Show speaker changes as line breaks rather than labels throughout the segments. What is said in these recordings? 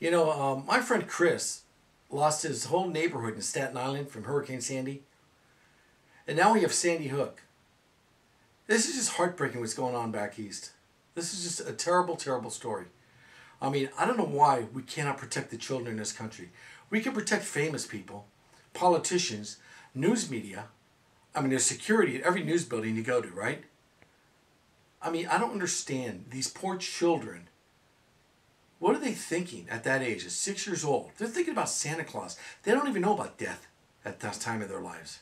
My friend Chris lost his whole neighborhood in Staten Island from Hurricane Sandy, and now we have Sandy Hook. This is just heartbreaking what's going on back east. This is just a terrible, terrible story. I mean, I don't know why we cannot protect the children in this country. We can protect famous people, politicians, news media. I mean, there's security at every news building you go to, right? I mean, I don't understand these poor children. What are they thinking at that age, at 6 years old? They're thinking about Santa Claus. They don't even know about death at that time of their lives.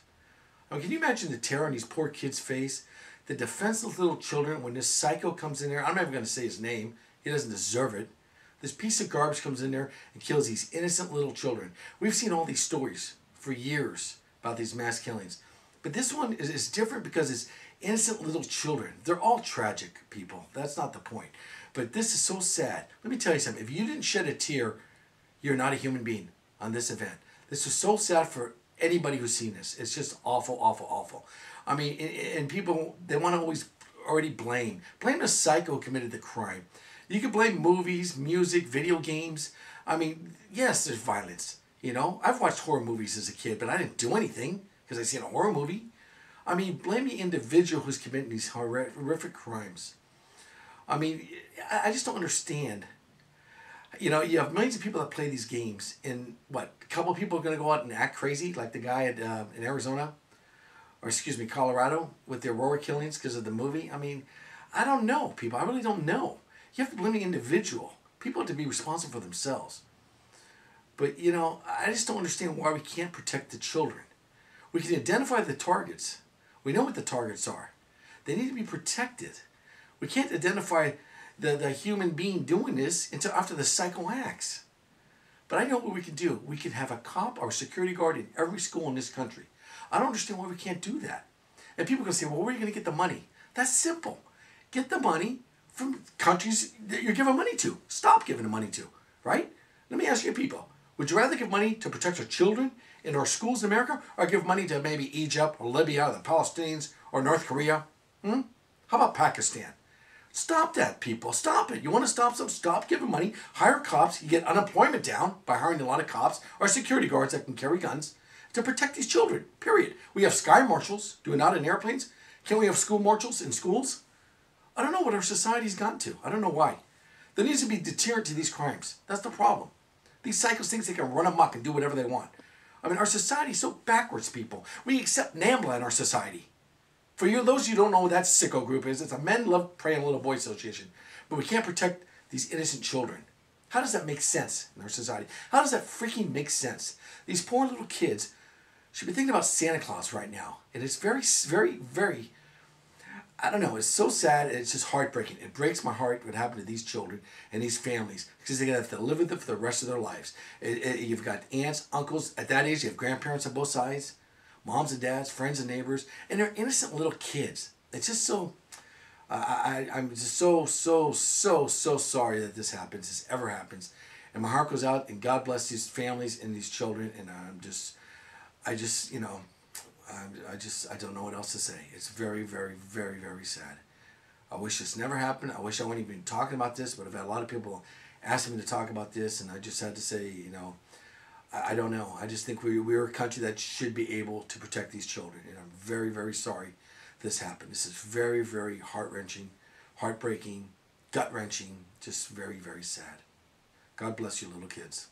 I mean, can you imagine the terror on these poor kids' face? The defenseless little children when this psycho comes in there. I'm not even going to say his name. He doesn't deserve it. This piece of garbage comes in there and kills these innocent little children. We've seen all these stories for years about these mass killings. But this one is different because it's innocent little children. They're all tragic people. That's not the point. But this is so sad. Let me tell you something. If you didn't shed a tear, you're not a human being on this event. This is so sad for anybody who's seen this. It's just awful, awful, awful. I mean, and people, they want to always already blame. Blame the psycho who committed the crime. You can blame movies, music, video games. I mean, yes, there's violence. I've watched horror movies as a kid, but I didn't do anything because I seen a horror movie. I mean, blame the individual who's committing these horrific crimes. I mean, I just don't understand. You have millions of people that play these games, and what, a couple of people are going to go out and act crazy, like the guy in Arizona, or excuse me, Colorado, with the Aurora killings because of the movie. I mean, I don't know, people. I really don't know. You have to blame the individual. People have to be responsible for themselves. But, I just don't understand why we can't protect the children. We can identify the targets. We know what the targets are. They need to be protected. We can't identify the human being doing this until after the psycho acts. But I know what we can do. We can have a cop or security guard in every school in this country. I don't understand why we can't do that. And people can say, well, where are you going to get the money? That's simple. Get the money from countries that you're giving money to. Stop giving the money to, right? Let me ask you people, would you rather give money to protect our children in our schools in America or give money to maybe Egypt or Libya or the Palestinians or North Korea? How about Pakistan? Stop that, people. Stop it. You want to stop something? Stop giving money. Hire cops. You get unemployment down by hiring a lot of cops or security guards that can carry guns to protect these children, period. We have sky marshals doing that in airplanes. Can we have school marshals in schools? I don't know what our society's gotten to. I don't know why. There needs to be a deterrent to these crimes. That's the problem. These psychos think they can run amok and do whatever they want. I mean, our society is so backwards, people. We accept NAMBLA in our society. For you, those of you who don't know what that sicko group is, it's a Men Love Praying Little Boy Association. But we can't protect these innocent children. How does that make sense in our society? How does that freaking make sense? These poor little kids should be thinking about Santa Claus right now. And it's very, very, very, I don't know, it's so sad and it's just heartbreaking. It breaks my heart what happened to these children and these families because they're going to have to live with it for the rest of their lives. You've got aunts, uncles, at that age you have grandparents on both sides, moms and dads, friends and neighbors, and they're innocent little kids. It's just so, I'm just so sorry that this happens, this ever happens. And my heart goes out and God bless these families and these children and I don't know what else to say. It's very, very, very, very sad. I wish this never happened. I wish I wouldn't even be talking about this, but I've had a lot of people asking me to talk about this, and I just had to say, I don't know. I just think we're a country that should be able to protect these children, and I'm very, very sorry this happened. This is very, very heart-wrenching, heartbreaking, gut-wrenching, just very, very sad. God bless you, little kids.